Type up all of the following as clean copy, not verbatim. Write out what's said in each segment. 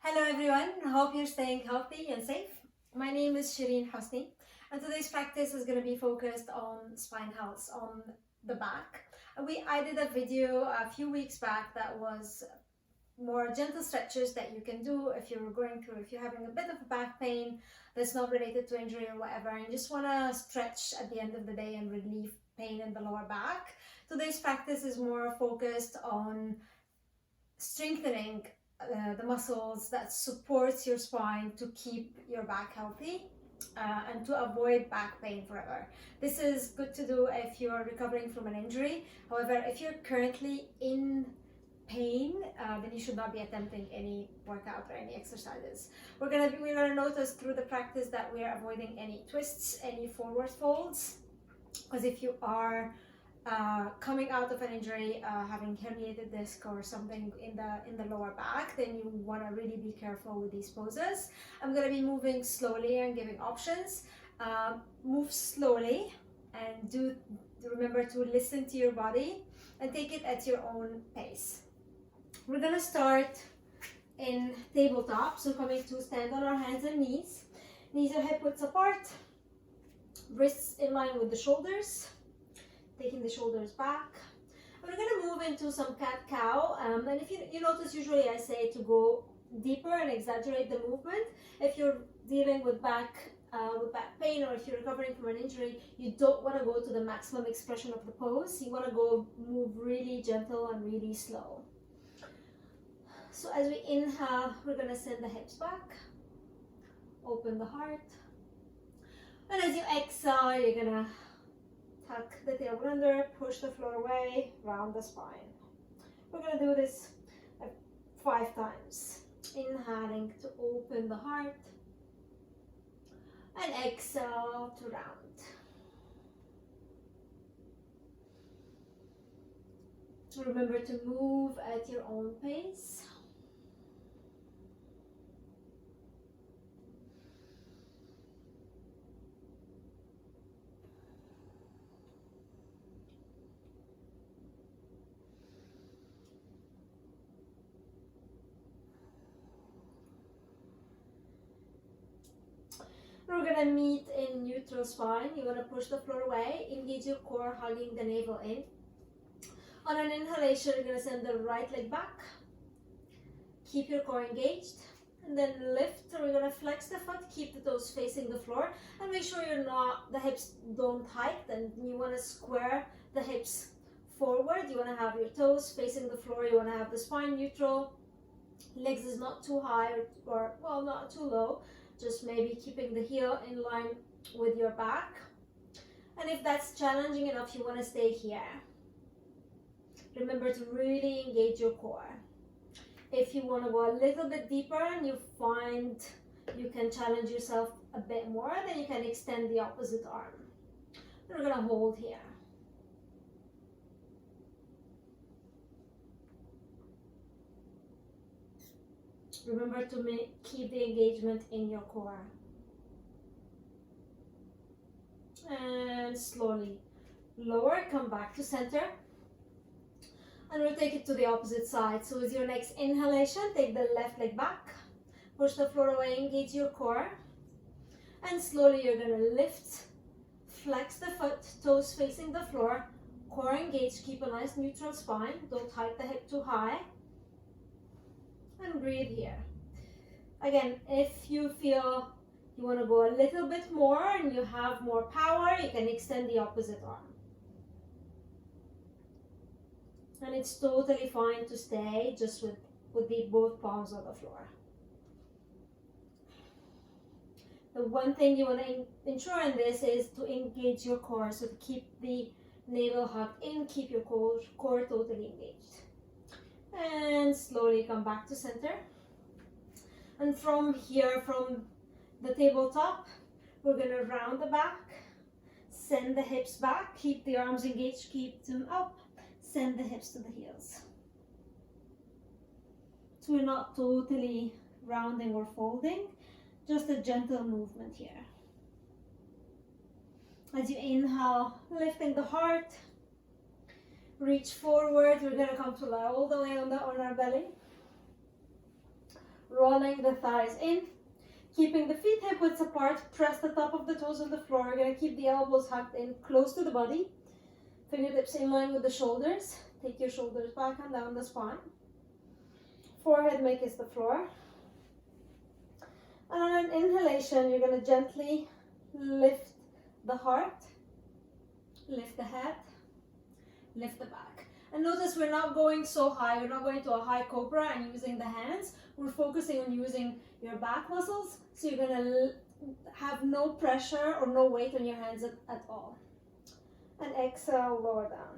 Hello everyone, I hope you're staying healthy and safe. My name is Shireen Hosni and today's practice is going to be focused on spine health, on the back. I did a video a few weeks back that was more gentle stretches that you can do if you're having a bit of back pain that's not related to injury or whatever, and you just want to stretch at the end of the day and relieve pain in the lower back. Today's practice is more focused on strengthening the muscles that supports your spine to keep your back healthy and to avoid back pain forever. This is good to do if you're recovering from an injury. However, if you're currently in pain, then you should not be attempting any workout or any exercises. We're gonna notice through the practice that we're avoiding any twists, any forward folds, because if you are coming out of an injury, having herniated disc or something in the lower back, then you want to really be careful with these poses. I'm going to be moving slowly and giving options. Move slowly and remember to listen to your body and take it at your own pace. We're going to start in tabletop, so coming to stand on our hands and knees. Knees are hip width apart, wrists in line with the shoulders. Taking the shoulders back. We're going to move into some cat-cow, and if you notice, usually I say to go deeper and exaggerate the movement. If you're dealing with back pain, or if you're recovering from an injury, you don't want to go to the maximum expression of the pose. You want to move really gentle and really slow. So as we inhale, we're going to send the hips back, open the heart, and as you exhale, you're going to tuck the tailbone under, push the floor away, round the spine. We're going to do this 5 times. Inhaling to open the heart and exhale to round. Remember to move at your own pace. We're going to meet in neutral spine. You want to push the floor away, engage your core, hugging the navel in. On an inhalation, you're going to send the right leg back. Keep your core engaged. And then lift, we're going to flex the foot, keep the toes facing the floor. And make sure the hips don't hike. Then you want to square the hips forward. You want to have your toes facing the floor. You want to have the spine neutral. Legs is not too high or not too low. Just maybe keeping the heel in line with your back. And if that's challenging enough, you want to stay here. Remember to really engage your core. If you want to go a little bit deeper and you find you can challenge yourself a bit more, then you can extend the opposite arm. We're going to hold here. Remember to keep the engagement in your core. And slowly lower, come back to center. And we'll take it to the opposite side. So with your next inhalation, take the left leg back. Push the floor away, engage your core. And slowly you're going to lift, flex the foot, toes facing the floor. Core engaged, keep a nice neutral spine. Don't hike the hip too high. And breathe here. Again, if you feel you want to go a little bit more and you have more power, you can extend the opposite arm. And it's totally fine to stay just with both palms on the floor. The one thing you want to ensure in this is to engage your core, so to keep the navel hugged in, keep your core totally engaged. And slowly come back to center. And from here, from the tabletop, we're going to round the back, send the hips back, keep the arms engaged, keep them up, send the hips to the heels. So we're not totally rounding or folding, just a gentle movement here. As you inhale, lifting the heart, reach forward. We're going to come to lie all the way on our belly. rolling the thighs in, keeping the feet hip widths apart. Press the top of the toes on the floor. We're going to keep the elbows hugged in close to the body. Fingertips in line with the shoulders. Take your shoulders back and down the spine. Forehead may kiss the floor. And on an inhalation, you're going to gently lift the heart, lift the head, lift the back. And notice we're not going so high. We're not going to a high cobra and using the hands. We're focusing on using your back muscles. So you're going to have no pressure or no weight on your hands at all. And exhale, lower down.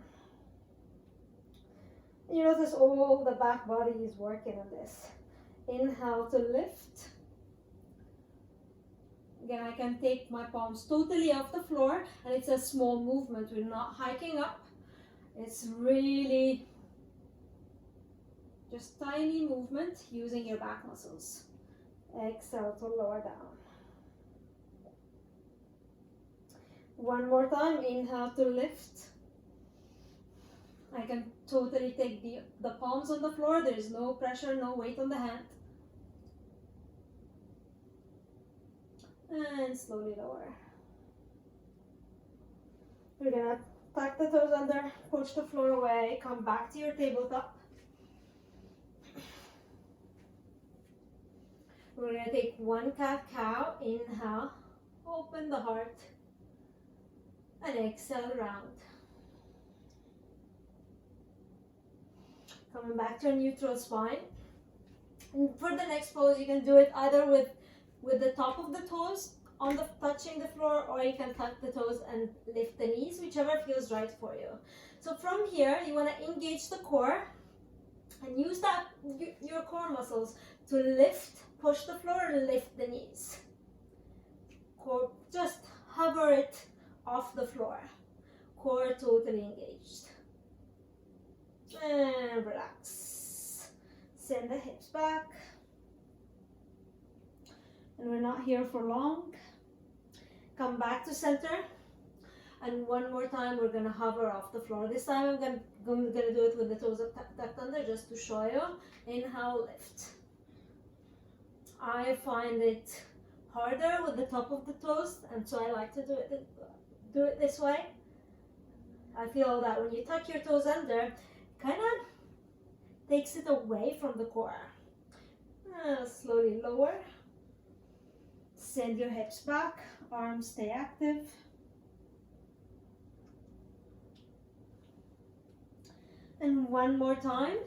And you notice all the back body is working on this. Inhale to lift. Again, I can take my palms totally off the floor, and it's a small movement. We're not hiking up. It's really just tiny movement using your back muscles. Exhale to lower down. One more time, inhale to lift. I can totally take the palms on the floor. There is no pressure, no weight on the hand. And slowly lower. We're gonna tuck the toes under, push the floor away, come back to your tabletop. We're gonna take one cat-cow, inhale, open the heart, and exhale, round. Coming back to a neutral spine. And for the next pose, you can do it either with the top of the toes touching the floor, or you can tuck the toes and lift the knees, whichever feels right for you. So from here, you want to engage the core and use your core muscles to lift, push the floor and lift the knees. Core, just hover it off the floor. Core totally engaged. And relax. Send the hips back. And we're not here for long. Come back to center. And one more time, we're gonna hover off the floor. This time I'm gonna do it with the toes tucked under, just to show you. Inhale, lift. I find it harder with the top of the toes, and so I like to do it this way. I feel that when you tuck your toes under, kind of takes it away from the core. Slowly lower. Send your hips back, arms stay active. And one more time.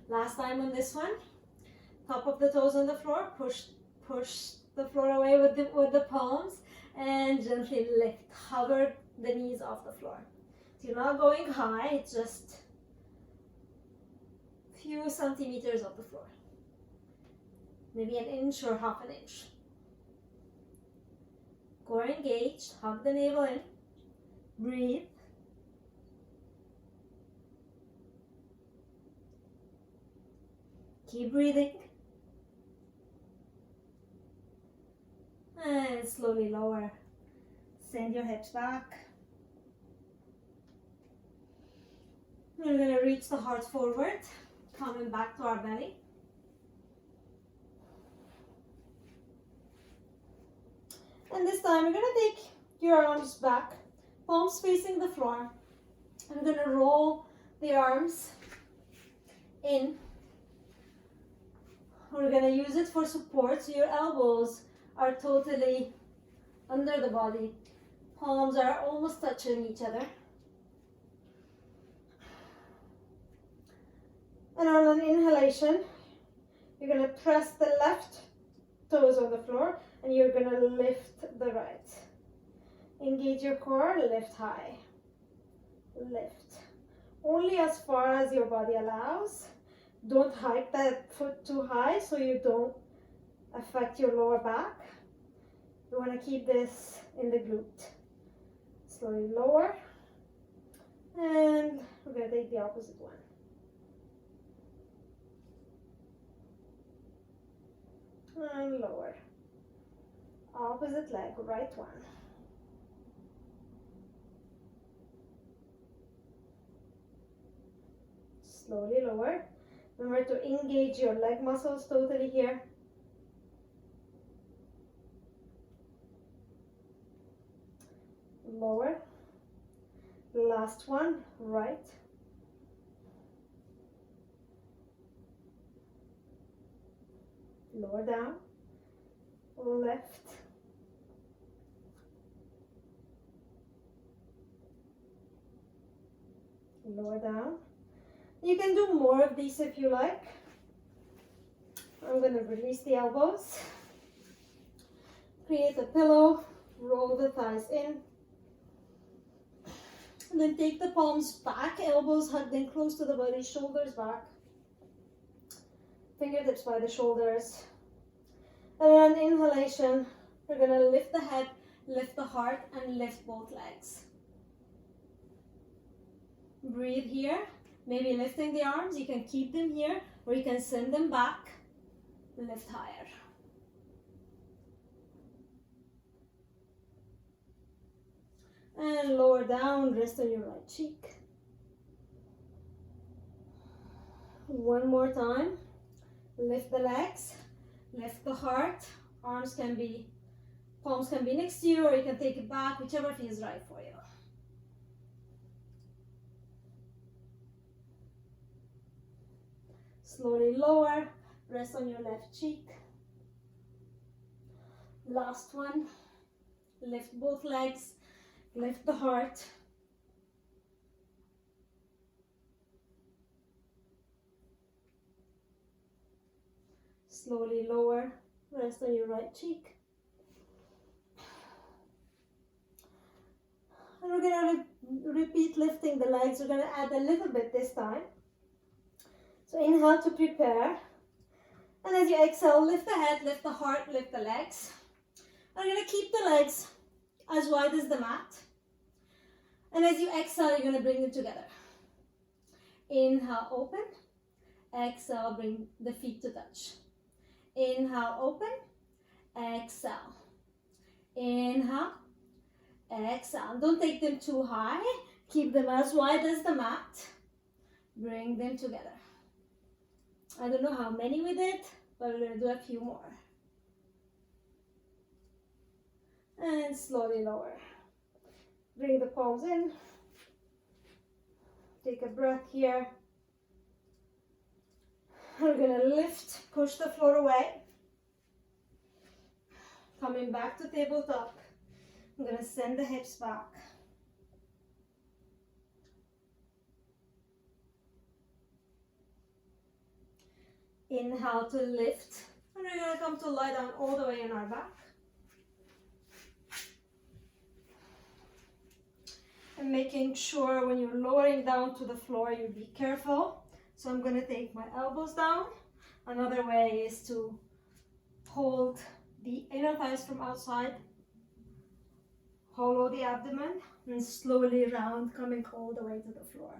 Last time on this one. Top of the toes on the floor. Push the floor away with the palms and gently lift. Hover the knees off the floor. So you're not going high, it's just a few centimeters off the floor. Maybe an inch or half an inch. Core engaged, hug the navel in, breathe. Keep breathing. And slowly lower. Send your hips back. We're going to reach the heart forward, coming back to our belly. And this time we're going to take your arms back, palms facing the floor. I'm going to roll the arms in. We're going to use it for support, so your elbows are totally under the body. Palms are almost touching each other. And on an inhalation, you're going to press the left toes on the floor and you're going to lift the right. Engage your core, lift high. Lift. Only as far as your body allows. Don't hike that foot too high so you don't affect your lower back. You want to keep this in the glute. Slowly lower. And we're going to take the opposite one. And lower. Opposite leg, right one. Slowly lower. Remember to engage your leg muscles totally here. Lower. Last one, right. Lower down. Left. Lower down. You can do more of these if you like. I'm going to release the elbows. Create a pillow. Roll the thighs in. And then take the palms back, elbows hugged in close to the body, shoulders back. Fingertips by the shoulders. And on inhalation, we're going to lift the head, lift the heart, and lift both legs. Breathe here. Maybe lifting the arms, you can keep them here, or you can send them back. Lift higher. And lower down, rest on your right cheek. One more time. Lift the legs, lift the heart. Palms can be next to you, or you can take it back, whichever feels right for you. Slowly lower, rest on your left cheek. Last one. Lift both legs, lift the heart. Slowly lower, rest on your right cheek. And we're going to repeat lifting the legs. We're going to add a little bit this time. So inhale to prepare. And as you exhale, lift the head, lift the heart, lift the legs. And you're going to keep the legs as wide as the mat. And as you exhale, you're going to bring them together. Inhale, open. Exhale, bring the feet to touch. Inhale, open. Exhale. Inhale. Exhale. Don't take them too high. Keep them as wide as the mat. Bring them together. I don't know how many we did, but we're going to do a few more. And slowly lower. Bring the palms in. Take a breath here. We're going to lift, push the floor away. Coming back to tabletop. I'm going to send the hips back. Inhale to lift. And we're going to come to lie down all the way on our back. And making sure when you're lowering down to the floor, you be careful. So I'm going to take my elbows down. Another way is to hold the inner thighs from outside. Hollow the abdomen and slowly round, coming all the way to the floor.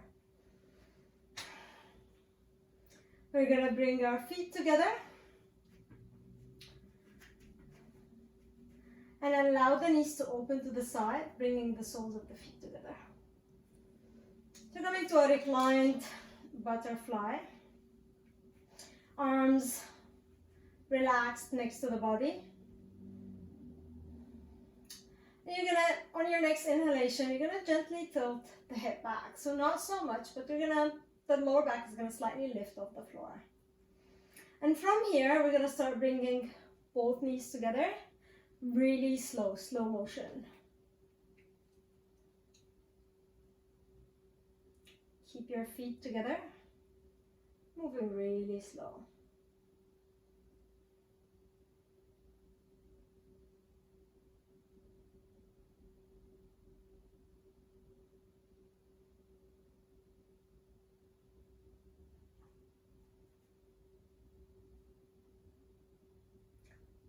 We're going to bring our feet together. And allow the knees to open to the side, bringing the soles of the feet together. So coming to a reclined butterfly. Arms relaxed next to the body. And you're gonna, on your next inhalation, you're gonna gently tilt the hip back. So not so much, but the lower back is gonna slightly lift off the floor. And from here, we're gonna start bringing both knees together. Really slow motion. Keep your feet together. Moving really slow.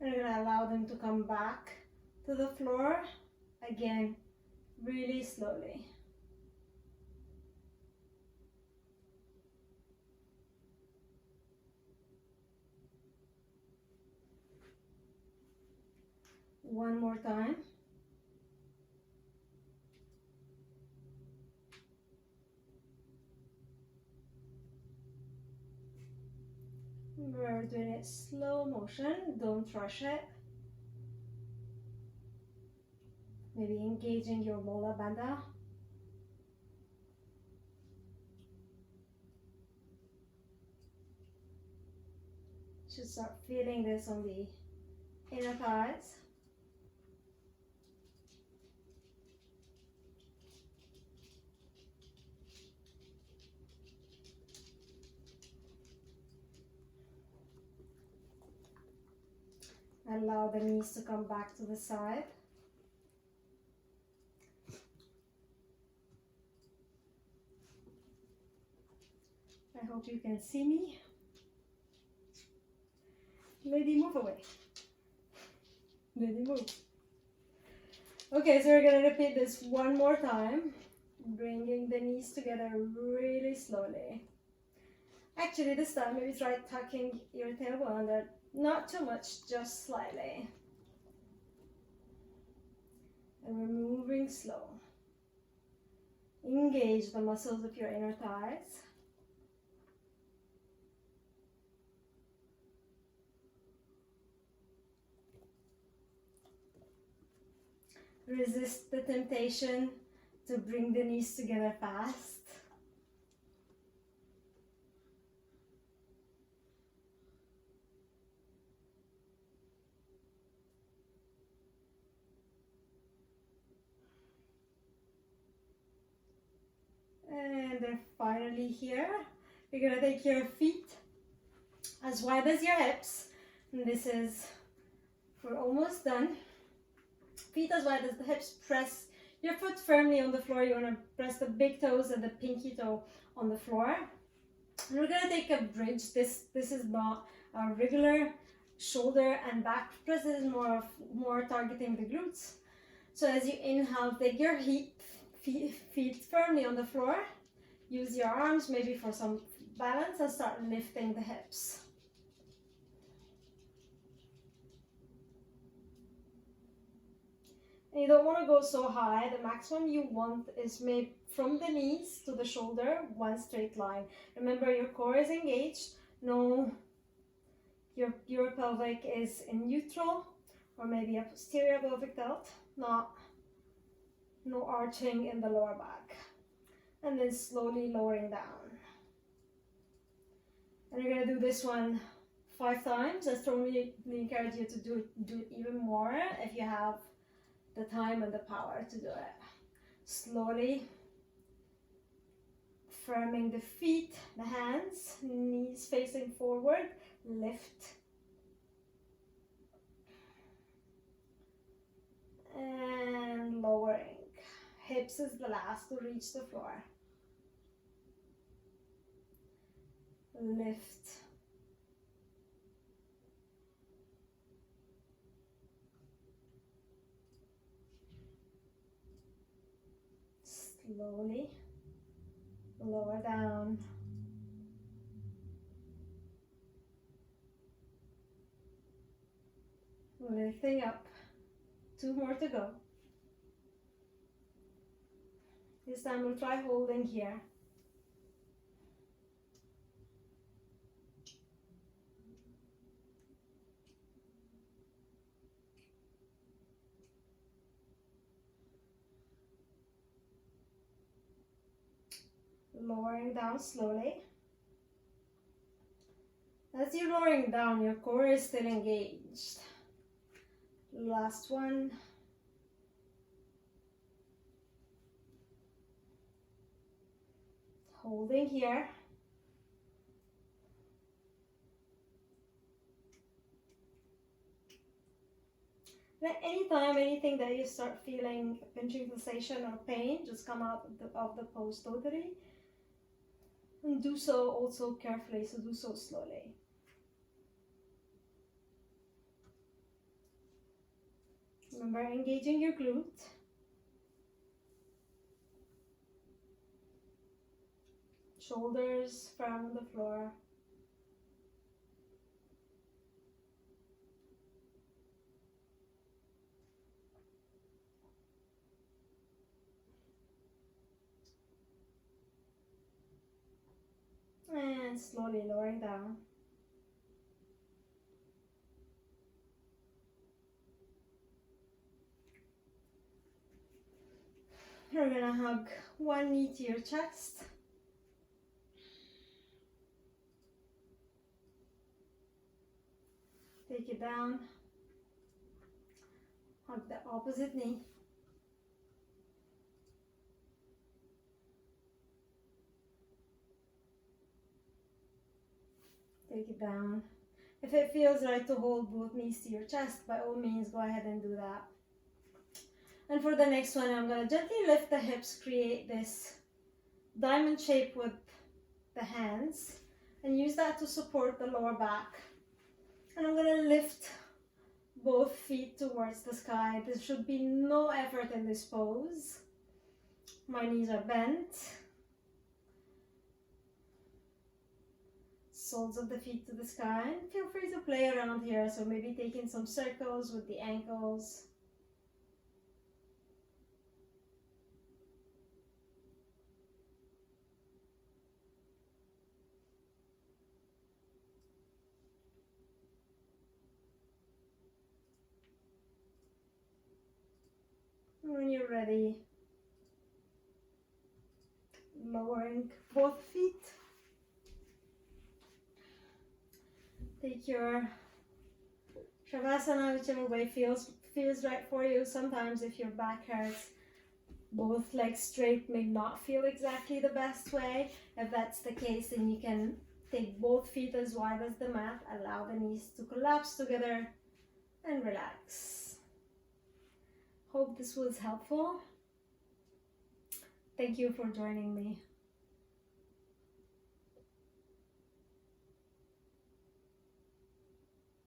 And you're going to allow them to come back to the floor. Again, really slowly. One more time. slow motion, don't rush it. Maybe engaging your mola bandha. Should start feeling this on the inner thighs. Allow the knees to come back to the side. I hope you can see me. Lady, move away. Lady, move. Okay, so we're gonna repeat this one more time, bringing the knees together really slowly. Actually, this time maybe try tucking your tailbone under, not too much, just slightly. And we're moving slow. Engage the muscles of your inner thighs. Resist the temptation to bring the knees together fast. And then finally here, you're gonna take your feet as wide as your hips. And this is, we're almost done. Feet as wide as the hips, press your foot firmly on the floor. You want to press the big toes and the pinky toe on the floor. And we're going to take a bridge. This is not a regular shoulder and back press. This is more targeting the glutes. So as you inhale, take your feet firmly on the floor. Use your arms maybe for some balance and start lifting the hips. And you don't want to go so high. The maximum you want is maybe from the knees to the shoulder, one straight line. Remember, your core is engaged. No, your pelvic is in neutral, or maybe a posterior pelvic tilt. No arching in the lower back. And then slowly lowering down. And you're gonna do this one 5 times. I strongly encourage you to do it even more if you have the time and the power to do it. Slowly firming the feet, the hands, knees facing forward, lift. And lowering. Hips is the last to reach the floor. Lift. Slowly lower down. Lifting up. 2 more to go. This time we'll try holding here. Lowering down slowly. As you're lowering down, your core is still engaged. Last one. Holding here. Then anytime, anything that you start feeling pinching sensation or pain, just come out of the pose totally. And do so also carefully, so do so slowly. Remember, engaging your glute. Shoulders firm on the floor. And slowly lowering down. You're gonna hug one knee to your chest. Take it down. Hug the opposite knee. Take it down. If it feels right to hold both knees to your chest, by all means, go ahead and do that. And for the next one, I'm going to gently lift the hips, create this diamond shape with the hands, and use that to support the lower back. And I'm going to lift both feet towards the sky. There should be no effort in this pose. My knees are bent. Soles of the feet to the sky, and feel free to play around here, so maybe taking some circles with the ankles. When you're ready, lowering both feet. Take your Shavasana, whichever way feels right for you. Sometimes if your back hurts, both legs straight may not feel exactly the best way. If that's the case, then you can take both feet as wide as the mat. Allow the knees to collapse together and relax. Hope this was helpful. Thank you for joining me.